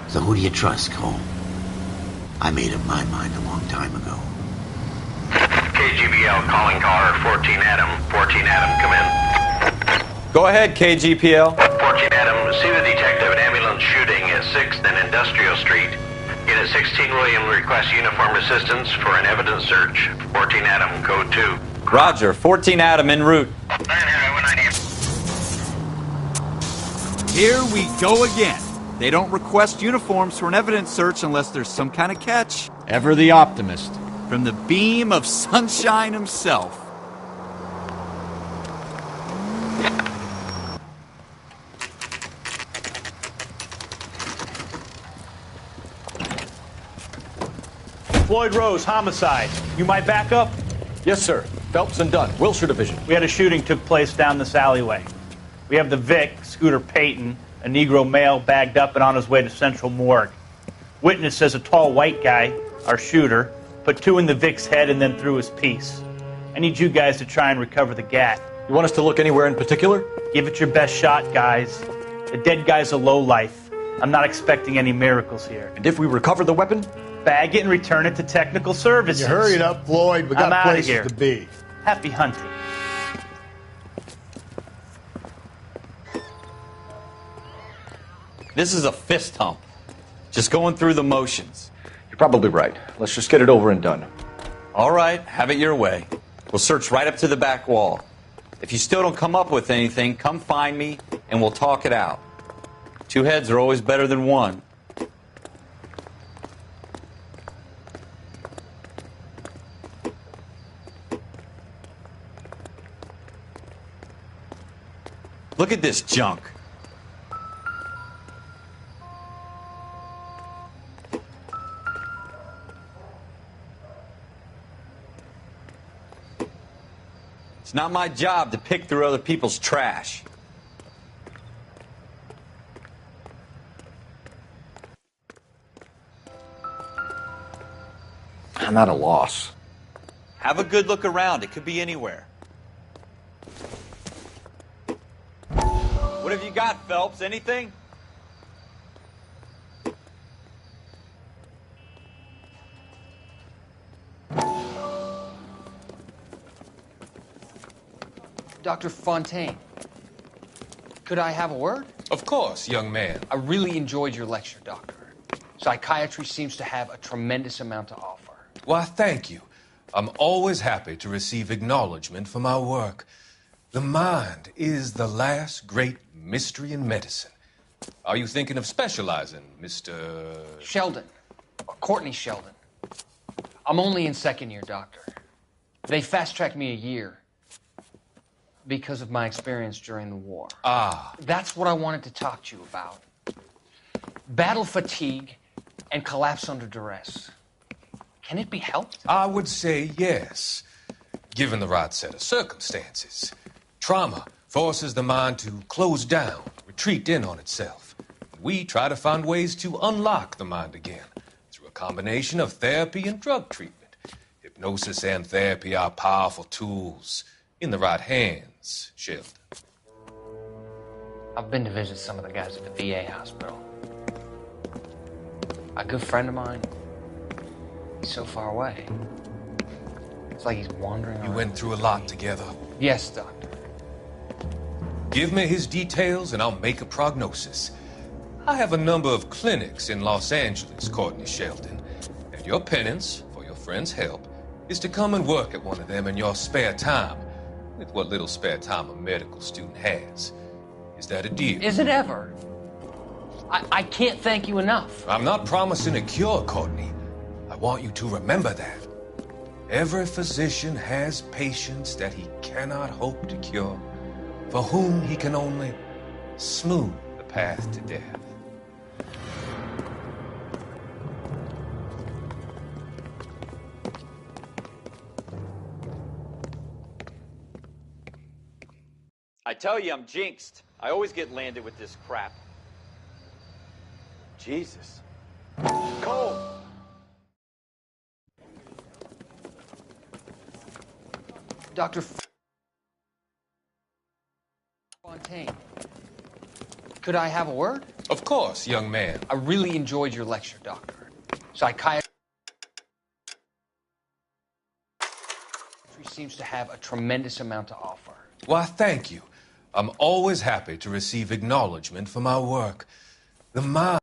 So who do you trust, Cole? I made up my mind a long time ago. KGBL calling caller 14 Adam. 14 Adam, come in. Go ahead, KGPL. 14 Adam, see the detective at ambulance shooting at 6th and Industrial Street. Unit 16 William requests uniform assistance for an evidence search. 14 Adam, code 2. Roger, 14 Adam en route. Here we go again. They don't request uniforms for an evidence search unless there's some kind of catch. Ever the optimist. From the beam of sunshine himself. Floyd Rose, homicide. You might back up? Yes, sir. Phelps and Dunn, Wilshire Division. We had a shooting took place down this alleyway. We have the Vic, Scooter Payton, a Negro male bagged up and on his way to Central Morgue. Witness says a tall white guy, our shooter, put 2 in the Vic's head and then threw his piece. I need you guys to try and recover the gat. You want us to look anywhere in particular? Give it your best shot, guys. The dead guy's a lowlife. I'm not expecting any miracles here. And if we recover the weapon? Bag it and return it to technical services. You hurry it up, Floyd. We got I'm places here. to be. Happy hunting. This is a fist hump. Just going through the motions. You're probably right. Let's just get it over and done. All right, have it your way. We'll search right up to the back wall. If you still don't come up with anything, come find me and we'll talk it out. 2 heads are always better than 1. Look at this junk. It's not my job to pick through other people's trash. I'm at a loss. Have a good look around. It could be anywhere. What have you got, Phelps? Anything? Dr. Fontaine, could I have a word? Of course, young man. I really enjoyed your lecture, Doctor. Psychiatry seems to have a tremendous amount to offer. Why, thank you. I'm always happy to receive acknowledgement for my work. The mind is the last great mystery in medicine. Are you thinking of specializing, Mr. Sheldon, or Courtney Sheldon. I'm only in 2nd year, Doctor. They fast-tracked me a year because of my experience during the war. Ah. That's what I wanted to talk to you about. Battle fatigue and collapse under duress. Can it be helped? I would say yes, given the right set of circumstances. Trauma forces the mind to close down, retreat in on itself. We try to find ways to unlock the mind again through a combination of therapy and drug treatment. Hypnosis and therapy are powerful tools in the right hands, Sheldon. I've been to visit some of the guys at the VA hospital. A good friend of mine, he's so far away. It's like he's wandering around. You went through a lot together. Yes, Doctor. Give me his details and I'll make a prognosis. I have a number of clinics in Los Angeles, Courtney Sheldon, and your penance, for your friend's help, is to come and work at one of them in your spare time, with what little spare time a medical student has. Is that a deal? Is it ever? I can't thank you enough. I'm not promising a cure, Courtney. I want you to remember that. Every physician has patients that he cannot hope to cure, for whom he can only smooth the path to death. I tell you, I'm jinxed. I always get landed with this crap. Jesus. Cole! Dr. Fontaine, could I have a word? Of course, young man. I really enjoyed your lecture, Doctor. Psychiatry seems to have a tremendous amount to offer. Why, thank you. I'm always happy to receive acknowledgement for my work. The mind.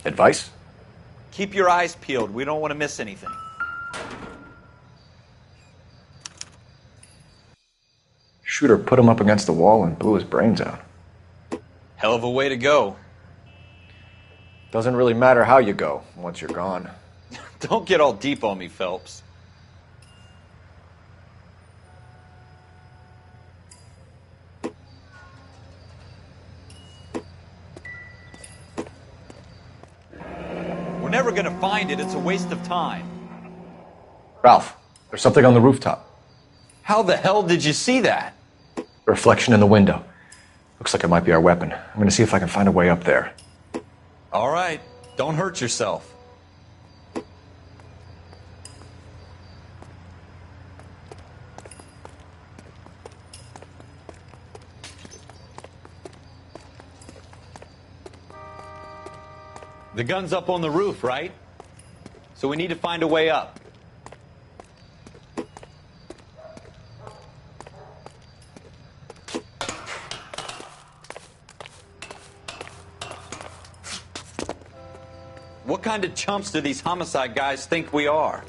Advice? Keep your eyes peeled. We don't want to miss anything. Shooter put him up against the wall and blew his brains out. Hell of a way to go. Doesn't really matter how you go once you're gone. Don't get all deep on me, Phelps. We're never going to find it. It's a waste of time. Ralph, there's something on the rooftop. How the hell did you see that? A reflection in the window. Looks like it might be our weapon. I'm going to see if I can find a way up there. All right. Don't hurt yourself. The gun's up on the roof, right? So we need to find a way up. What kind of chumps do these homicide guys think we are?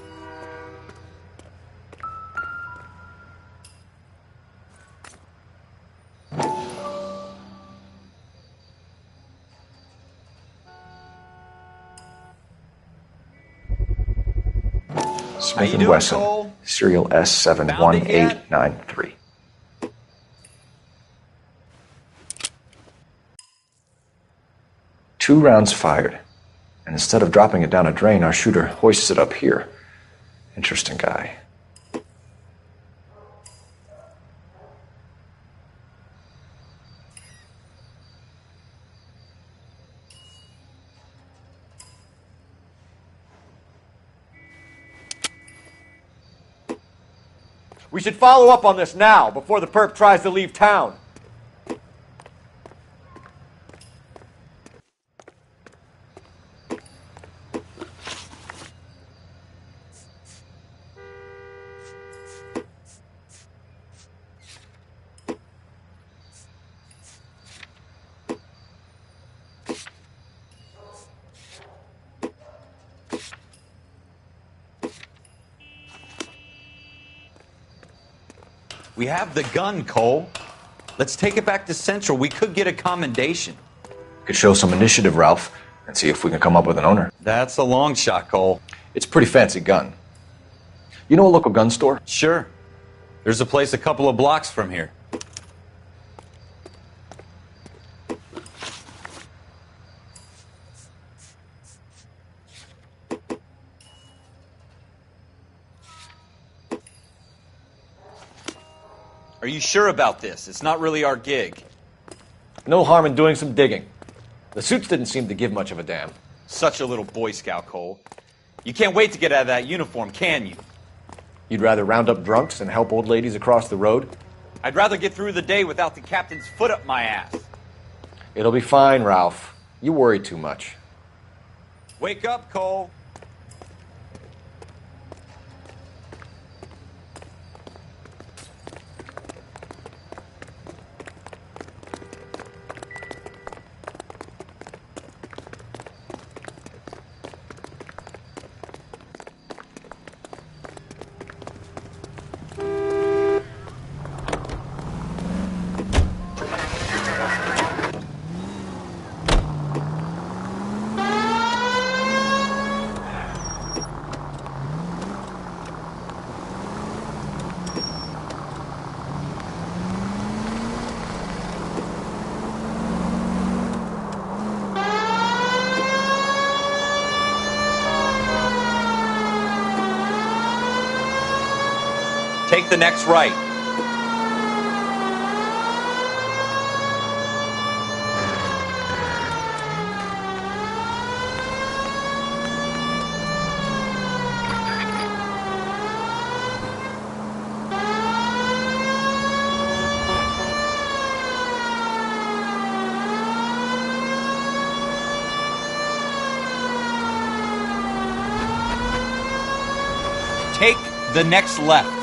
Smith & doing, Wesson, Cole? serial S71893. Two rounds fired, and instead of dropping it down a drain, our shooter hoists it up here. Interesting guy. We should follow up on this now, before the perp tries to leave town. We have the gun, Cole. Let's take it back to Central. We could get a commendation. Could show some initiative, Ralph, and see if we can come up with an owner. That's a long shot, Cole. It's a pretty fancy gun. You know a local gun store? Sure. There's a place a couple of blocks from here. Are you sure about this? It's not really our gig. No harm in doing some digging. The suits didn't seem to give much of a damn. Such a little Boy Scout, Cole. You can't wait to get out of that uniform, can you? You'd rather round up drunks and help old ladies across the road? I'd rather get through the day without the captain's foot up my ass. It'll be fine, Ralph. You worry too much. Wake up, Cole. Take the next right. Take the next left.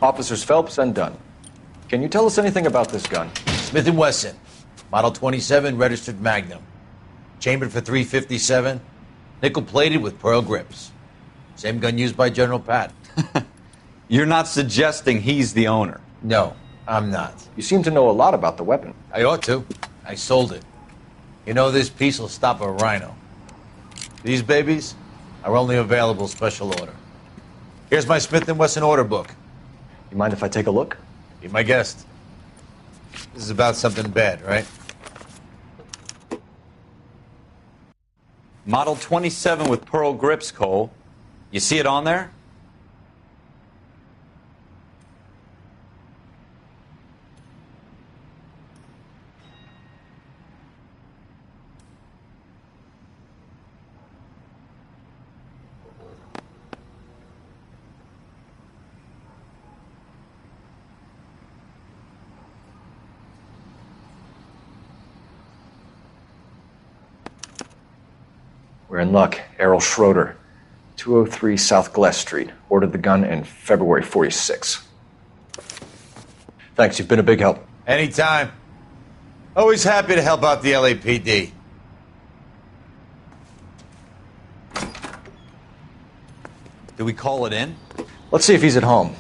Officers Phelps and Dunn. Can you tell us anything about this gun? Smith & Wesson, Model 27, registered Magnum. Chambered for .357, nickel-plated with pearl grips. Same gun used by General Patton. You're not suggesting he's the owner? No, I'm not. You seem to know a lot about the weapon. I ought to. I sold it. You know, this piece will stop a rhino. These babies are only available special order. Here's my Smith & Wesson order book. You mind if I take a look? Be my guest. This is about something bad, right? Model 27 with pearl grips, Cole. You see it on there? We're in luck. Errol Schroeder, 203 South Glass Street. Ordered the gun in February '46. Thanks, you've been a big help. Anytime. Always happy to help out the LAPD. Do we call it in? Let's see if he's at home.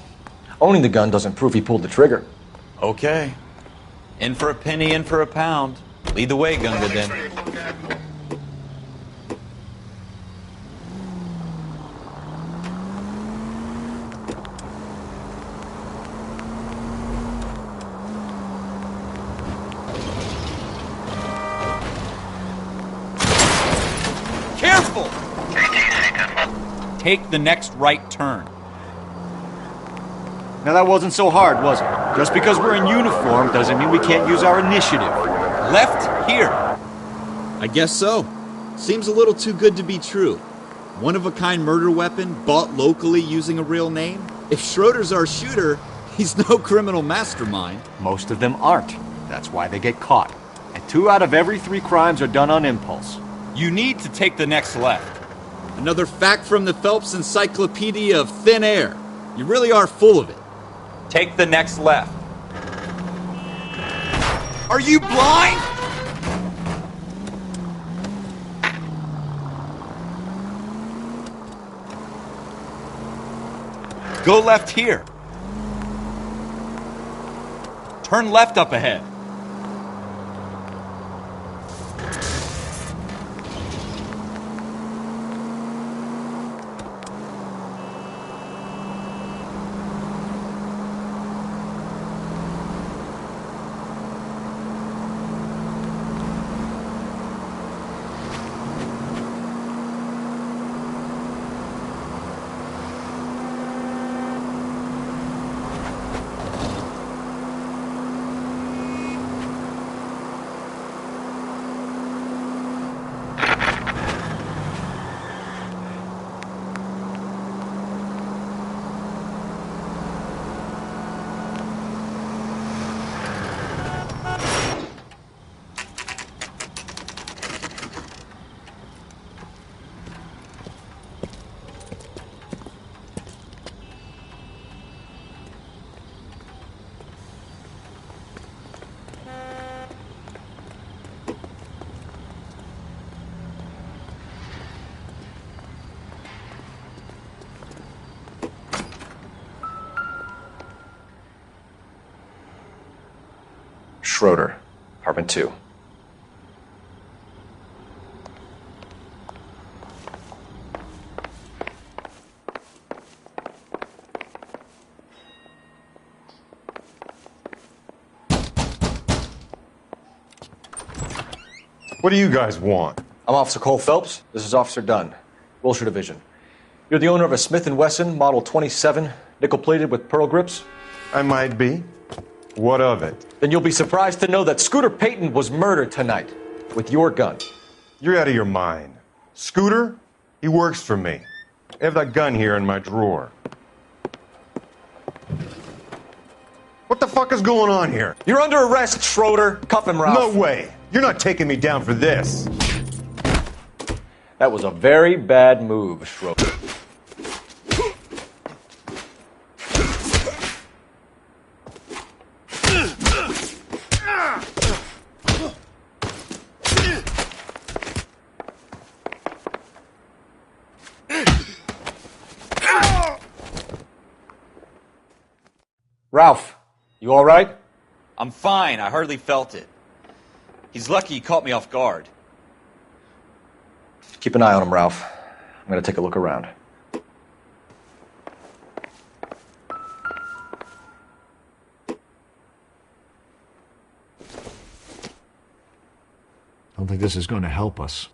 Owning the gun doesn't prove he pulled the trigger. Okay. In for a penny, in for a pound. Lead the way, Gunga, then. take the next right turn. Now that wasn't so hard, was it? Just because we're in uniform doesn't mean we can't use our initiative. Left here. I guess so. Seems a little too good to be true. One-of-a-kind murder weapon bought locally using a real name? If Schroeder's our shooter, he's no criminal mastermind. Most of them aren't. That's why they get caught. And 2 out of every 3 crimes are done on impulse. You need to take the next left. Another fact from the Phelps Encyclopedia of Thin Air. You really are full of it. Take the next left. Are you blind? Go left here. Turn left up ahead. Schroeder, apartment 2. What do you guys want? I'm Officer Cole Phelps. This is Officer Dunn, Wilshire Division. You're the owner of a Smith & Wesson Model 27, nickel-plated with pearl grips? I might be. What of it? Then you'll be surprised to know that Scooter Payton was murdered tonight with your gun. You're out of your mind. Scooter? He works for me. I have that gun here in my drawer. What the fuck is going on here? You're under arrest, Schroeder. Cuff him, Ralph. No way. You're not taking me down for this. That was a very bad move, Schroeder. Ralph, you all right? I'm fine. I hardly felt it. He's lucky he caught me off guard. Keep an eye on him, Ralph. I'm going to take a look around. I don't think this is going to help us.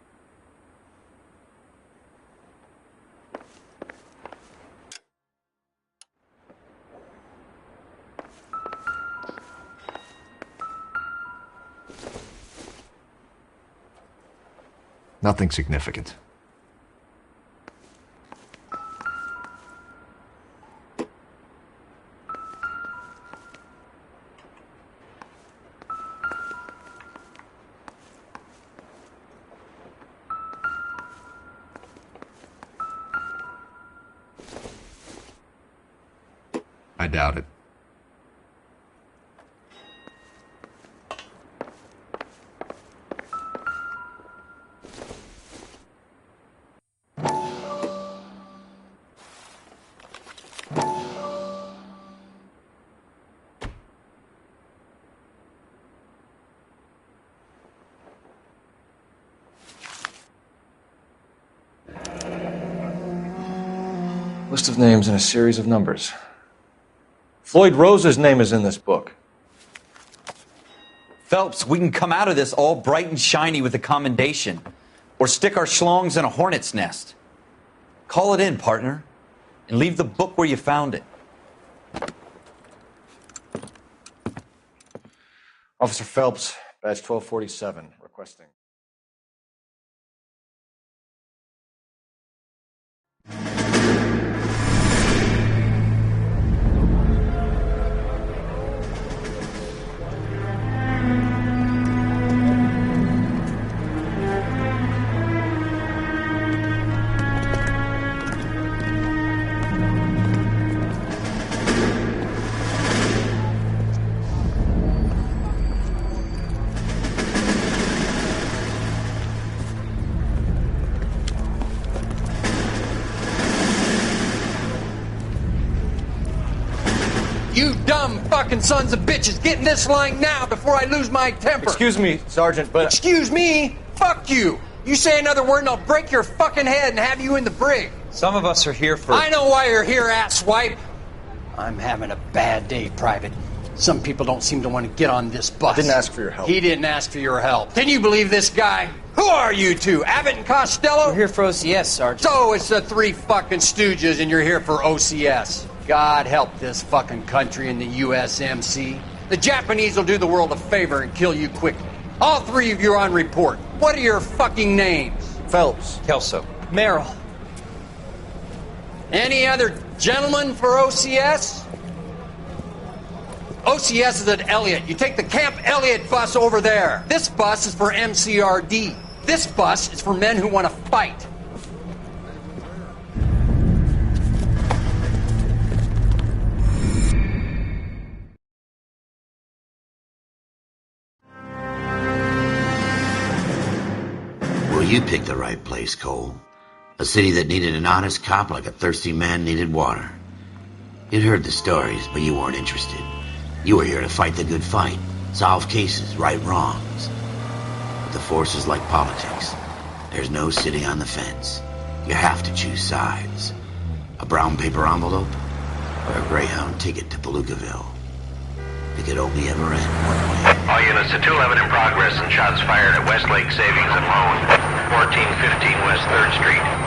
Nothing significant. I doubt it. List of names and a series of numbers. Floyd Rose's name is in this book. Phelps, we can come out of this all bright and shiny with a commendation. Or stick our schlongs in a hornet's nest. Call it in, partner, and leave the book where you found it. Officer Phelps, badge 1247, requesting. You dumb fucking sons of bitches, get in this line now before I lose my temper. Excuse me, Sergeant, but... Excuse me? Fuck you. You say another word and I'll break your fucking head and have you in the brig. Some of us are here for... I know why you're here, asswipe. I'm having a bad day, Private. Some people don't seem to want to get on this bus. I didn't ask for your help. He didn't ask for your help. Can you believe this guy? Who are you two? Abbott and Costello? We're here for OCS, Sergeant. So it's the three fucking stooges and you're here for OCS. God help this fucking country and the USMC. The Japanese will do the world a favor and kill you quickly. All three of you are on report. What are your fucking names? Phelps. Kelso. Merrill. Any other gentlemen for OCS? OCS is at Elliott. You take the Camp Elliott bus over there. This bus is for MCRD. This bus is for men who want to fight. Well, you picked the right place, Cole. A city that needed an honest cop like a thirsty man needed water. You'd heard the stories, but you weren't interested. You were here to fight the good fight, solve cases, right wrongs. But the force is like politics. There's no sitting on the fence. You have to choose sides. A brown paper envelope or a Greyhound ticket to Palookaville. It could only ever end one way. All units to 211 in progress and shots fired at Westlake Savings and Loan, 1415 West 3rd Street.